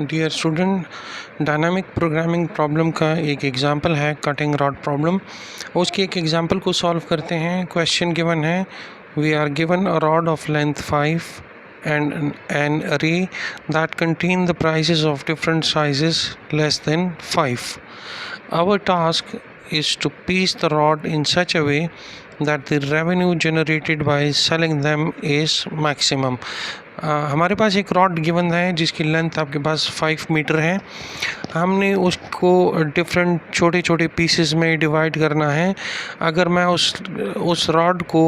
Dear student, dynamic programming problem का एक example है कटिंग रॉड प्रॉब्लम। उसके एक एग्जांपल को सॉल्व करते हैं। क्वेश्चन गिवन है, we are given a rod of length 5 and an array that contain the prices of different sizes less than 5. Our task is to piece the rod in such a way that the revenue generated by selling them is maximum. हमारे पास एक rod given है जिसकी length आपके पास 5 metre है। हमने उसको different छोटे छोटे पीसेस में डिवाइड करना है। अगर मैं उस रॉड को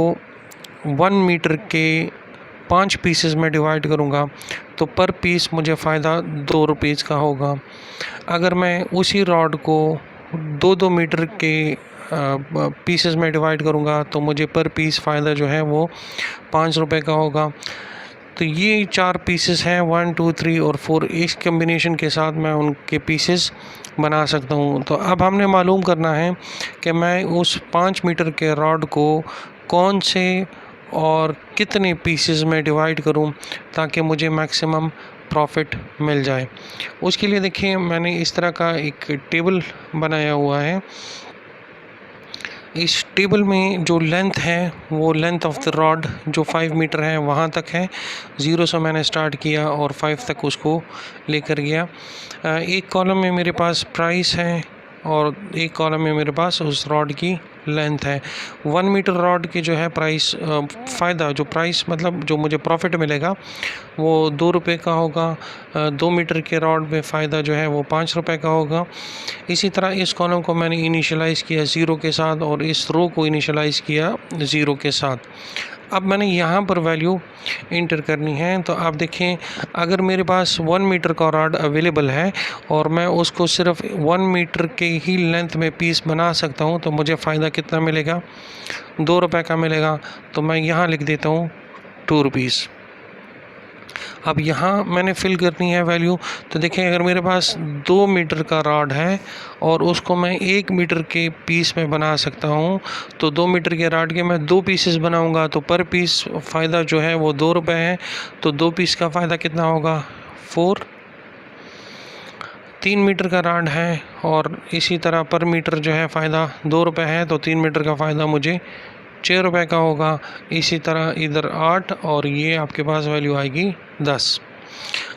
1 मीटर के 5 पीसेस में डिवाइड करूँगा तो पर पीस मुझे फ़ायदा 2 रुपीज़ का होगा। अगर मैं उसी रॉड को 2-2 मीटर के पीसेस में डिवाइड करूँगा तो मुझे पर पीस फ़ायदा जो है वो 5 रुपये का होगा। तो ये 4 पीसेस हैं, 1, 2, 3 और 4। इस कम्बिनेशन के साथ मैं उनके पीसेस बना सकता हूँ। तो अब हमने मालूम करना है कि मैं उस 5 मीटर के रॉड को कौन से और कितने पीसेस में डिवाइड करूं ताकि मुझे मैक्सिमम प्रॉफिट मिल जाए। उसके लिए देखिए, मैंने इस तरह का एक टेबल बनाया हुआ है। इस टेबल में जो लेंथ है वो लेंथ ऑफ द रॉड जो 5 मीटर है वहाँ तक है। 0 से मैंने स्टार्ट किया और 5 तक उसको लेकर गया। एक कॉलम में मेरे पास प्राइस है और एक कॉलम में मेरे पास उस रॉड की लेंथ है। 1 मीटर रॉड की जो है प्राइस फ़ायदा जो प्राइस मतलब जो मुझे प्रॉफिट मिलेगा वो 2 रुपये का होगा। 2 मीटर के रॉड में फ़ायदा जो है वो 5 रुपये का होगा। इसी तरह इस कॉलम को मैंने इनिशियलाइज़ किया 0 के साथ और इस रो को इनिशियलाइज़ किया 0 के साथ। अब मैंने यहाँ पर वैल्यू इंटर करनी है। तो आप देखें, अगर मेरे पास 1 मीटर का रॉड अवेलेबल है और मैं उसको सिर्फ 1 मीटर के ही लेंथ में पीस बना सकता हूँ तो मुझे फ़ायदा कितना मिलेगा? 2 रुपये का मिलेगा। तो मैं यहाँ लिख देता हूँ 2 रुपीज़। अब यहाँ मैंने फिल करनी है वैल्यू। तो देखें, अगर मेरे पास 2 मीटर का रॉड है और उसको मैं 1 मीटर के पीस में बना सकता हूँ तो 2 मीटर के रॉड के मैं 2 पीसेस बनाऊँगा तो पर पीस फ़ायदा जो है वो 2 रुपये है। तो 2 पीस का फ़ायदा कितना होगा? 4। 3 मीटर का रॉड है और इसी तरह पर मीटर जो है फ़ायदा 2 रुपये है तो 3 मीटर का फ़ायदा मुझे 6 रुपये का होगा। इसी तरह इधर 8 और ये आपके पास वैल्यू आएगी 10।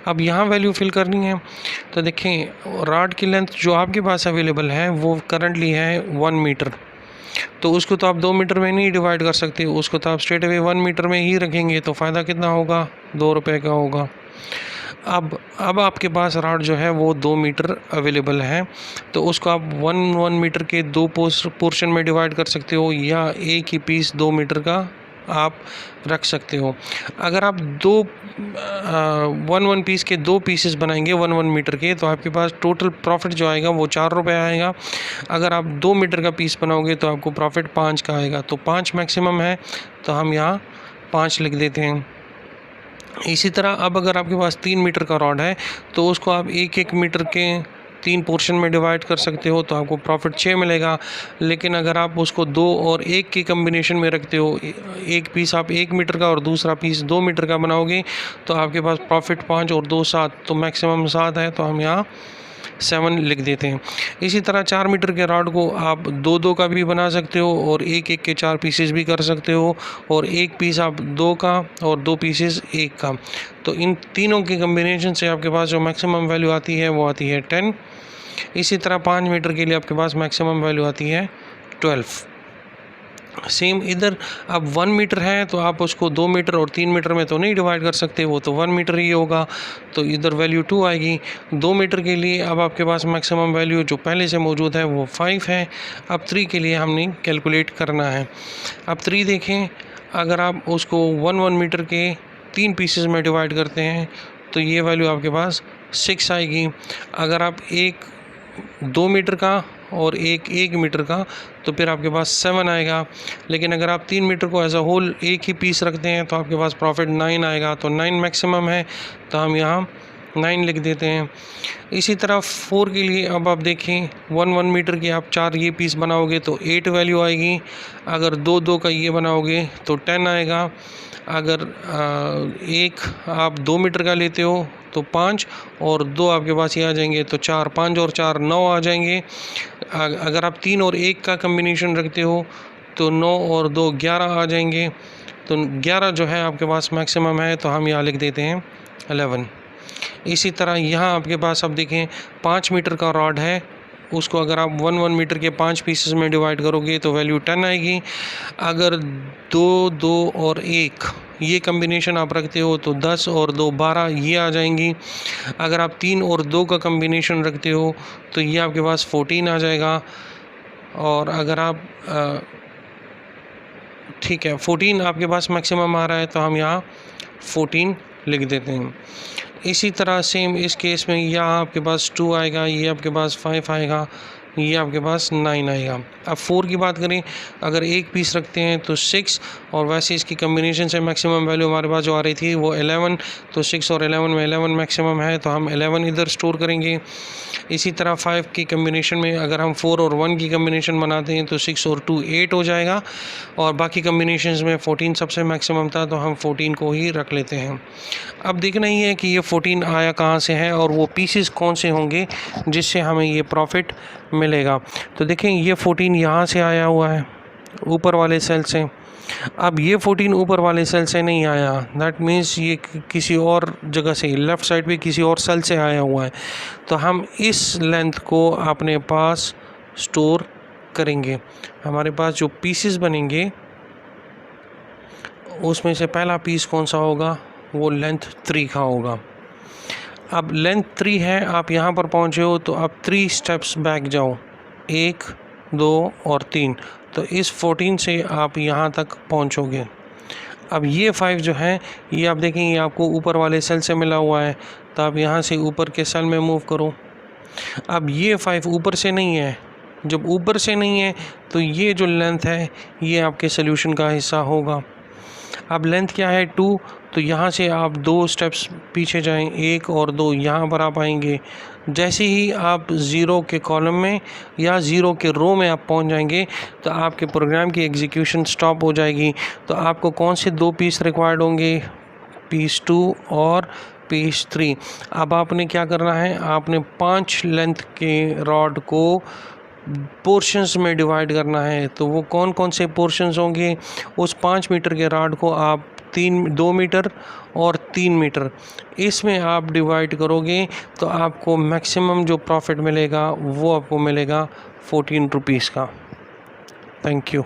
अब यहाँ वैल्यू फिल करनी है। तो देखें, रॉड की लेंथ जो आपके पास अवेलेबल है वो करंटली है 1 मीटर। तो उसको तो आप 2 मीटर में नहीं डिवाइड कर सकते, उसको तो आप स्ट्रेट अवे 1 मीटर में ही रखेंगे तो फ़ायदा कितना होगा? 2 रुपये का होगा। अब आपके पास रॉड जो है वो 2 मीटर अवेलेबल है तो उसको आप 1 मीटर के 2 पोर्शन में डिवाइड कर सकते हो या एक ही पीस 2 मीटर का आप रख सकते हो। अगर आप 1 पीस के 2 पीसेस बनाएंगे 1 मीटर के तो आपके पास टोटल प्रॉफिट जो आएगा वो 4 रुपये आएगा। अगर आप 2 मीटर का पीस बनाओगे तो आपको प्रॉफिट 5 का आएगा। तो 5 मैक्सिमम है तो हम यहाँ 5 लिख देते हैं। इसी तरह अब अगर आपके पास 3 मीटर का रॉड है तो उसको आप 1-1 मीटर के 3 पोर्शन में डिवाइड कर सकते हो तो आपको प्रॉफिट 6 मिलेगा। लेकिन अगर आप उसको 2 और 1 के कम्बिनेशन में रखते हो, एक पीस आप 1 मीटर का और दूसरा पीस 2 मीटर का बनाओगे तो आपके पास प्रॉफिट 5 और 2 7, तो मैक्सिमम 7 है तो हम यहाँ 7 लिख देते हैं। इसी तरह 4 मीटर के रॉड को आप 2-2 का भी बना सकते हो और 1-1 के 4 पीसेस भी कर सकते हो और एक पीस आप 2 का और 2 पीसेस 1 का। तो इन तीनों के कम्बिनेशन से आपके पास जो मैक्सिमम वैल्यू आती है वो आती है 10। इसी तरह 5 मीटर के लिए आपके पास मैक्सिमम वैल्यू आती है 12। सेम इधर अब 1 मीटर है तो आप उसको 2 मीटर और 3 मीटर में तो नहीं डिवाइड कर सकते, वो तो 1 मीटर ही होगा। तो इधर वैल्यू 2 आएगी। 2 मीटर के लिए अब आपके पास मैक्सिमम वैल्यू जो पहले से मौजूद है वो 5 है। अब 3 के लिए हमने कैलकुलेट करना है। अब 3 देखें, अगर आप उसको 1 मीटर के 3 पीसेस में डिवाइड करते हैं तो ये वैल्यू आपके पास 6 आएगी। अगर आप 2 मीटर का और 1 मीटर का तो फिर आपके पास 7 आएगा। लेकिन अगर आप 3 मीटर को एज अ होल एक ही पीस रखते हैं तो आपके पास प्रॉफिट 9 आएगा। तो 9 मैक्सिमम है तो हम यहाँ 9 लिख देते हैं। इसी तरह 4 के लिए अब आप देखें 1 मीटर के आप 4 ये पीस बनाओगे तो 8 वैल्यू आएगी। अगर 2 का ये बनाओगे तो 10 आएगा। अगर एक आप 2 मीटर का लेते हो तो 5 और 2 आपके पास ये आ जाएंगे तो 4, 5 और 4 9 आ जाएंगे। अगर आप 3 और 1 का कम्बिनेशन रखते हो तो 9 और 2 11 आ जाएंगे। तो 11 जो है आपके पास मैक्सिमम है, तो हम यहाँ लिख देते हैं 11। इसी तरह यहाँ आपके पास अब देखें 5 मीटर का रॉड है, उसको अगर आप 1 मीटर के 5 पीसेस में डिवाइड करोगे तो वैल्यू 10 आएगी। अगर 2, 2 और 1 ये कम्बिनेशन आप रखते हो तो 10 और 2 12 ये आ जाएंगी। अगर आप 3 और 2 का कम्बिनेशन रखते हो तो ये आपके पास 14 आ जाएगा। और अगर आप ठीक है 14 आपके पास मैक्सिमम आ रहा है, तो हम यहाँ 14 लिख देते हैं। इसी तरह सेम इस केस में यहाँ आपके पास 2 आएगा, ये आपके पास 5 आएगा, ये आपके पास 9 आएगा। अब 4 की बात करें, अगर एक पीस रखते हैं तो 6 और वैसे इसकी कम्बिनेशन से मैक्सिमम वैल्यू हमारे पास जो आ रही थी वो 11, तो 6 और 11 में 11 मैक्सिमम है, तो हम 11 इधर स्टोर करेंगे। इसी तरह 5 की कम्बिनेशन में अगर हम 4 और 1 की कम्बिनेशन बनाते हैं तो 6 और 2 8 हो जाएगा, और बाकी कम्बिनेशंस में 14 सबसे मैक्सिमम था, तो हम 14 को ही रख लेते हैं। अब देखना ही है कि ये 14 आया कहाँ से है और वो पीसेस कौन से होंगे जिससे हमें ये प्रॉफिट मिलेगा। तो देखें ये 14 यहाँ से आया हुआ है, ऊपर वाले सेल से। अब ये 14 ऊपर वाले सेल से नहीं आया, दैट मीन्स ये किसी और जगह से, लेफ़्ट साइड पे किसी और सेल से आया हुआ है। तो हम इस लेंथ को अपने पास स्टोर करेंगे। हमारे पास जो पीसेस बनेंगे उसमें से पहला पीस कौन सा होगा, वो लेंथ 3 का होगा। अब लेंथ 3 है, आप यहाँ पर पहुँचे हो तो आप 3 स्टेप्स बैक जाओ, 1 2 और 3, तो इस 14 से आप यहाँ तक पहुँचोगे। अब ये 5 जो है ये आप देखेंगे आपको ऊपर वाले सेल से मिला हुआ है, तो आप यहाँ से ऊपर के सेल में मूव करो। अब ये 5 ऊपर से नहीं है, जब ऊपर से नहीं है तो ये जो लेंथ है ये आपके सोल्यूशन का हिस्सा होगा। अब लेंथ क्या है 2, तो यहाँ से आप 2 स्टेप्स पीछे जाएं, 1 और 2 यहाँ पर आप आएंगे। जैसे ही आप 0 के कॉलम में या 0 के रो में आप पहुँच जाएंगे तो आपके प्रोग्राम की एग्जीक्यूशन स्टॉप हो जाएगी। तो आपको कौन से 2 पीस रिक्वायर्ड होंगे, पीस 2 और पीस 3। अब आपने क्या करना है, आपने 5 लेंथ के रॉड को पोर्शंस में डिवाइड करना है। तो वो कौन कौन से पोर्शंस होंगे, उस 5 मीटर के रॉड को आप 2 मीटर और 3 मीटर इसमें आप डिवाइड करोगे तो आपको मैक्सिमम जो प्रॉफिट मिलेगा वो आपको मिलेगा 14 रुपीज़ का। Thank you.